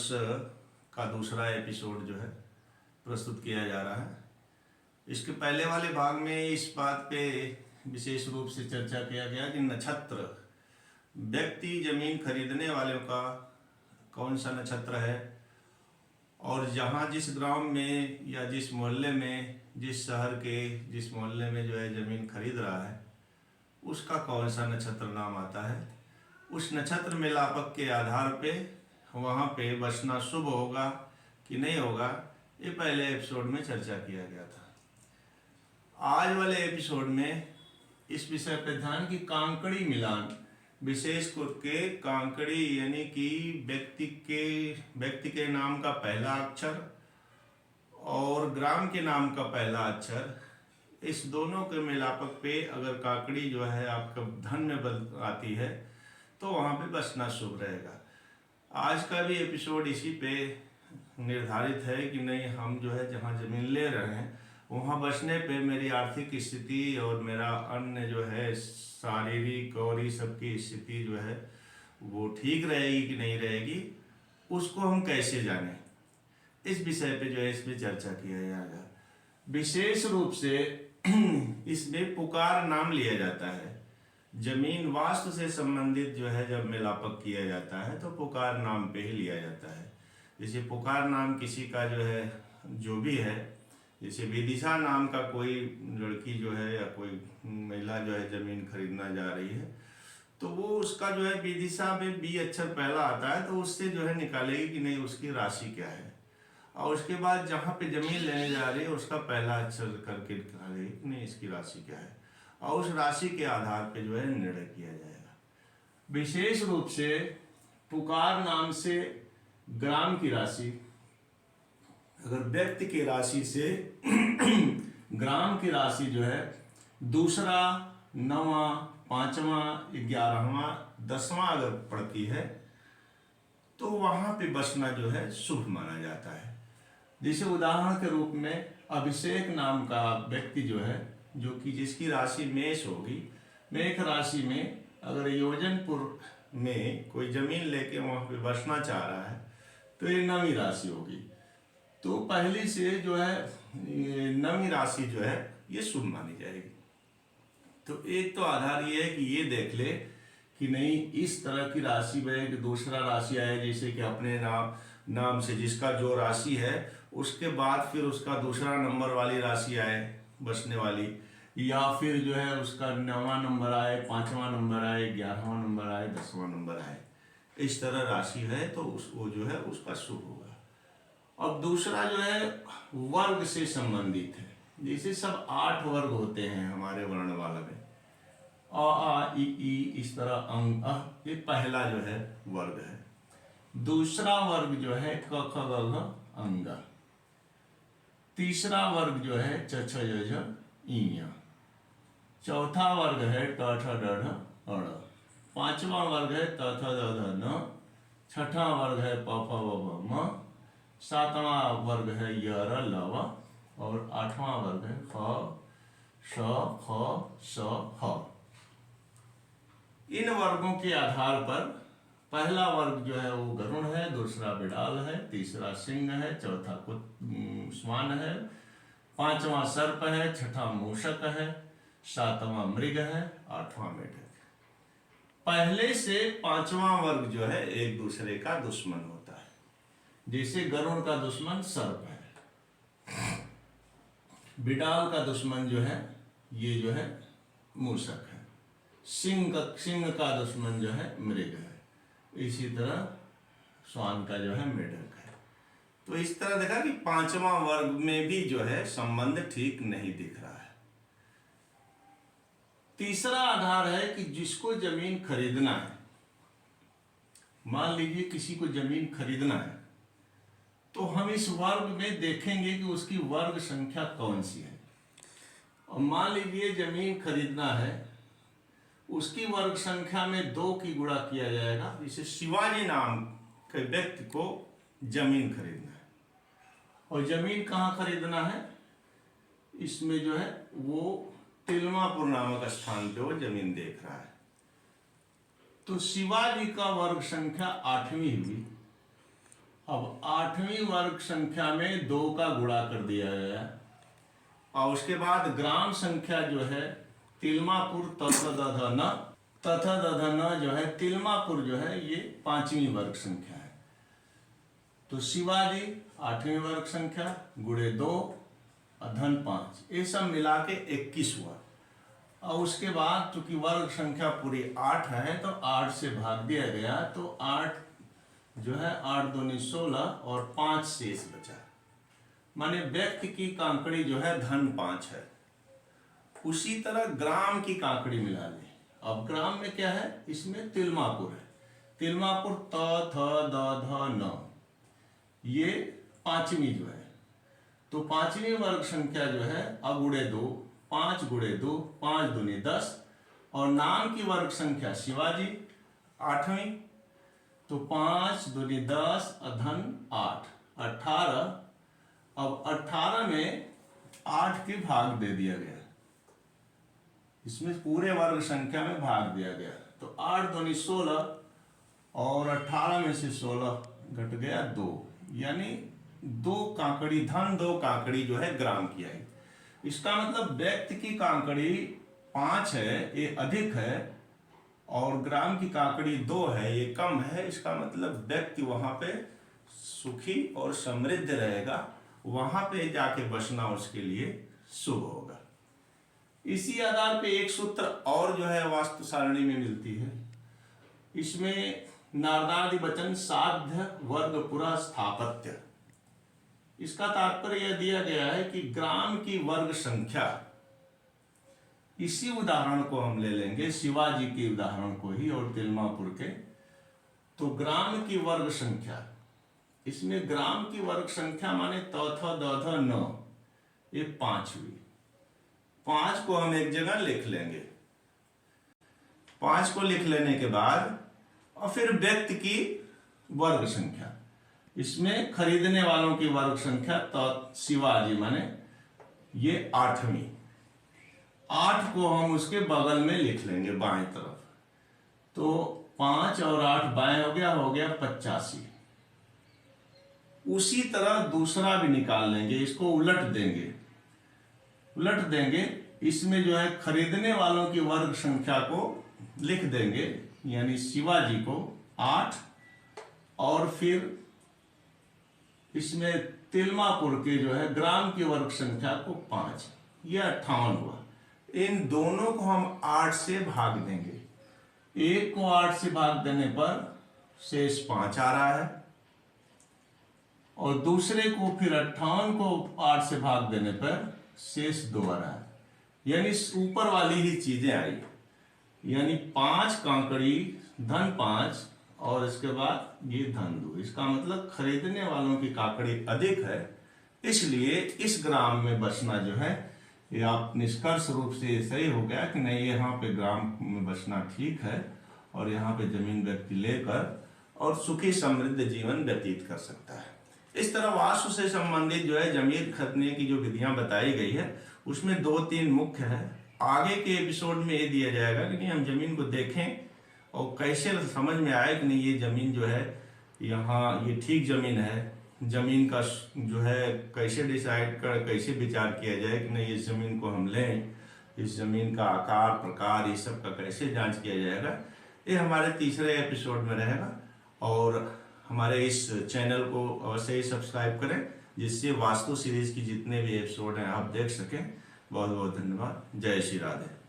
वर्ष का दूसरा एपिसोड जो है प्रस्तुत किया जा रहा है। इसके पहले वाले भाग में इस बात पे विशेष रूप से चर्चा किया गया कि नक्षत्र व्यक्ति जमीन खरीदने वालों का कौन सा नक्षत्र है और जहाँ जिस ग्राम में या जिस मोहल्ले में, जिस शहर के जिस मोहल्ले में जो है ज़मीन खरीद रहा है उसका कौन सा नक्षत्र नाम आता है। उस नक्षत्र मिलापक के आधार पे वहाँ पे बसना शुभ होगा कि नहीं होगा, ये पहले एपिसोड में चर्चा किया गया था। आज वाले एपिसोड में इस विषय पर ध्यान की कांकड़ी मिलान, विशेष करके कांकड़ी यानी कि व्यक्ति के नाम का पहला अक्षर और ग्राम के नाम का पहला अक्षर, इस दोनों के मिलापक पे अगर काकड़ी जो है आपका धन में बदल आती है तो वहाँ पे बसना शुभ रहेगा। आज का भी एपिसोड इसी पे निर्धारित है कि नहीं, हम जो है जहाँ ज़मीन ले रहे हैं वहाँ बसने पे मेरी आर्थिक स्थिति और मेरा अन्य जो है शारीरिक और ये सब की स्थिति जो है वो ठीक रहेगी कि नहीं रहेगी, उसको हम कैसे जानें, इस विषय पे जो है इसमें चर्चा किया जाएगा। विशेष रूप से इसमें पुकार नाम लिया जाता है। जमीन वास्तु से संबंधित जो है जब मिलापक किया जाता है तो पुकार नाम पे ही लिया जाता है। जैसे पुकार नाम किसी का जो है जो भी है, जैसे विदिशा नाम का कोई लड़की जो है या कोई महिला जो है ज़मीन खरीदना जा रही है तो वो उसका जो है विदिशा में बी अक्षर पहला आता है तो उससे जो है निकालेगी कि नहीं उसकी राशि क्या है, और उसके बाद जहाँ पे ज़मीन लेने जा रही है उसका पहला अक्षर करके निकालेगी कि नहीं इसकी राशि क्या है, और उस राशि के आधार पे जो है निर्णय किया जाएगा। विशेष रूप से पुकार नाम से ग्राम की राशि, अगर व्यक्ति की राशि से ग्राम की राशि जो है दूसरा, नवा, पांचवा, 11वां, 10वां अगर पड़ती है तो वहाँ पे बसना जो है शुभ माना जाता है। जैसे उदाहरण के रूप में अभिषेक नाम का व्यक्ति जो है, जो कि जिसकी राशि मेष होगी, मेष राशि में अगर योजनपुर में कोई ज़मीन लेके वहाँ पे बसना चाह रहा है तो ये नवी राशि होगी। तो पहली से जो है नवी राशि जो है ये शुभ मानी जाएगी। तो एक तो आधार ये है कि ये देख ले कि नहीं इस तरह की राशि में एक दूसरा राशि आए, जैसे कि अपने नाम से जिसका जो राशि है उसके बाद फिर उसका दूसरा नंबर वाली राशि आए बसने वाली, या फिर जो है उसका 9वां नंबर आए, 5वां नंबर आए, 11वां नंबर आए, 10वां नंबर आए, इस तरह राशि है तो वो जो है उसका शुभ होगा। अब दूसरा जो है वर्ग से संबंधित है। जैसे सब 8 वर्ग होते हैं हमारे वर्णमाला में, अ आ इ ई इस तरह अंग अ, ये पहला जो है वर्ग है। दूसरा वर्ग जो है क ख ग घ अंग। तीसरा वर्ग जो है च छ ज झ इ। चौथा वर्ग है ट ठ ड ढ अड़। पांचवा वर्ग है त थ द ध न। छठा वर्ग है प फ ब भ म। सातवां वर्ग है य र ल व, और 8वां वर्ग है फ श ख स ह। इन वर्गों के आधार पर पहला वर्ग जो है वो गरुड़ है, दूसरा बिडाल है, तीसरा सिंह है, चौथा श्वान है, पांचवा सर्प है, छठा मूषक है, सातवां मृग है, 8वां मेढक। पहले से 5वां वर्ग जो है एक दूसरे का दुश्मन होता है। जैसे गरुड़ का दुश्मन सर्प है, बिडाल का दुश्मन जो है ये जो है मूषक है, सिंह का दुश्मन जो है मृग है, इसी तरह श्वान का जो है मेढक है। तो इस तरह देखा कि 5वां वर्ग में भी जो है संबंध ठीक नहीं दिख रहा है। तीसरा आधार है कि जिसको जमीन खरीदना है, मान लीजिए किसी को जमीन खरीदना है तो हम इस वर्ग में देखेंगे कि उसकी वर्ग संख्या कौन सी है। और मान लीजिए जमीन खरीदना है, उसकी वर्ग संख्या में 2 की गुणा किया जाएगा। जैसे शिवाजी नाम के व्यक्ति को जमीन खरीदना है, और जमीन कहाँ खरीदना है, इसमें जो है वो तिलमापुर नामक स्थान पे वो जमीन देख रहा है। तो शिवाजी का वर्ग संख्या 8वीं हुई, अब 8वीं वर्ग संख्या में 2 का गुणा कर दिया गया और उसके बाद ग्राम संख्या जो है तिलमापुर तथा दधन जो है तिलमापुर जो है ये 5वीं वर्ग संख्या है। तो शिवाजी 8वीं वर्ग संख्या गुणे 2 और धन 5 ये सब मिला के 21 हुआ। और उसके बाद चूंकि वर्ग संख्या पूरी 8 है तो 8 से भाग दिया गया तो 8 जो है 8 दूनी 16 और 5 शेष बचा। माने व्यक्ति की कांकड़ी जो है धन 5 है। उसी तरह ग्राम की कांकड़ी मिला ले। अब ग्राम में क्या है, इसमें तिलमापुर है। तिलमापुर त थ द ध न ये 5वीं जो है। तो 5वीं वर्ग संख्या जो है अगुणे 2 5 गुणे 2 5 दूनी 10 और नाम की वर्ग संख्या शिवाजी 8वीं तो 5 दूनी 10 धन 8 18। अब 18 में 8 के भाग दे दिया गया, इसमें पूरे वर्ग संख्या में भाग दिया गया। तो 8 दूनी 16 और 18 में से 16 घट गया 2, यानी 2 कांकड़ी धन 2 कांकड़ी जो है ग्राम की आई। इसका मतलब व्यक्ति की कांकड़ी 5 है ये अधिक है और ग्राम की कांकड़ी 2 है ये कम है। इसका मतलब व्यक्ति वहां पे सुखी और समृद्ध रहेगा, वहां पे जाके बसना उसके लिए शुभ होगा। इसी आधार पे एक सूत्र और जो है वास्तु सारणी में मिलती है। इसमें नारदादि वचन साध्य वर्ग पुरा स्थापत्य, इसका तात्पर्य यह दिया गया है कि ग्राम की वर्ग संख्या, इसी उदाहरण को हम ले लेंगे शिवाजी के उदाहरण को ही और तिलमापुर के। तो ग्राम की वर्ग संख्या, इसमें ग्राम की वर्ग संख्या माने तौथ दौध न ये 5वीं। 5 को हम एक जगह लिख लेंगे। 5 को लिख लेने के बाद और फिर व्यक्ति की वर्ग संख्या, इसमें खरीदने वालों की वर्ग संख्या तो शिवाजी माने ये 8वीं। 8 को हम उसके बगल में लिख लेंगे बाएं तरफ। तो 5 और 8 बाएं हो गया 85। उसी तरह दूसरा भी निकाल लेंगे, इसको उलट देंगे। इसमें जो है खरीदने वालों की वर्ग संख्या को लिख देंगे, यानी शिवाजी को 8 और फिर इसमें तिलमापुर के जो है ग्राम की वर्ग संख्या को 5, यह 58 हुआ। इन दोनों को हम 8 से भाग देंगे। एक को 8 से भाग देने पर शेष 5 आ रहा है और दूसरे को फिर 58 को 8 से भाग देने पर शेष 2 आ रहा है, यानी ऊपर वाली ही चीजें आई। यानी 5 कांकड़ी धन 5 और इसके बाद ये धन 2। इसका मतलब खरीदने वालों की काकड़ी अधिक है, इसलिए इस ग्राम में बसना जो है ये आप निष्कर्ष रूप से सही हो गया कि नहीं यहाँ पे ग्राम में बसना ठीक है और यहाँ पे जमीन व्यक्ति लेकर और सुखी समृद्ध जीवन व्यतीत कर सकता है। इस तरह वास्तु से संबंधित जो है जमीन खरीदने की जो विधियां बताई गई है उसमें 2-3 मुख्य है। आगे के एपिसोड में ये दिया जाएगा कि नहीं हम जमीन को देखें और कैसे समझ में आए कि नहीं ये जमीन जो है यहाँ ये ठीक जमीन है। जमीन का जो है कैसे डिसाइड कर कैसे विचार किया जाए कि नहीं इस जमीन को हम लें, इस जमीन का आकार प्रकार ये सब का कैसे जांच किया जाएगा, ये हमारे तीसरे एपिसोड में रहेगा। और हमारे इस चैनल को अवश्य ही सब्सक्राइब करें जिससे वास्तु सीरीज की जितने भी एपिसोड हैं आप देख सकें। बहुत बहुत धन्यवाद। जय श्री राधे।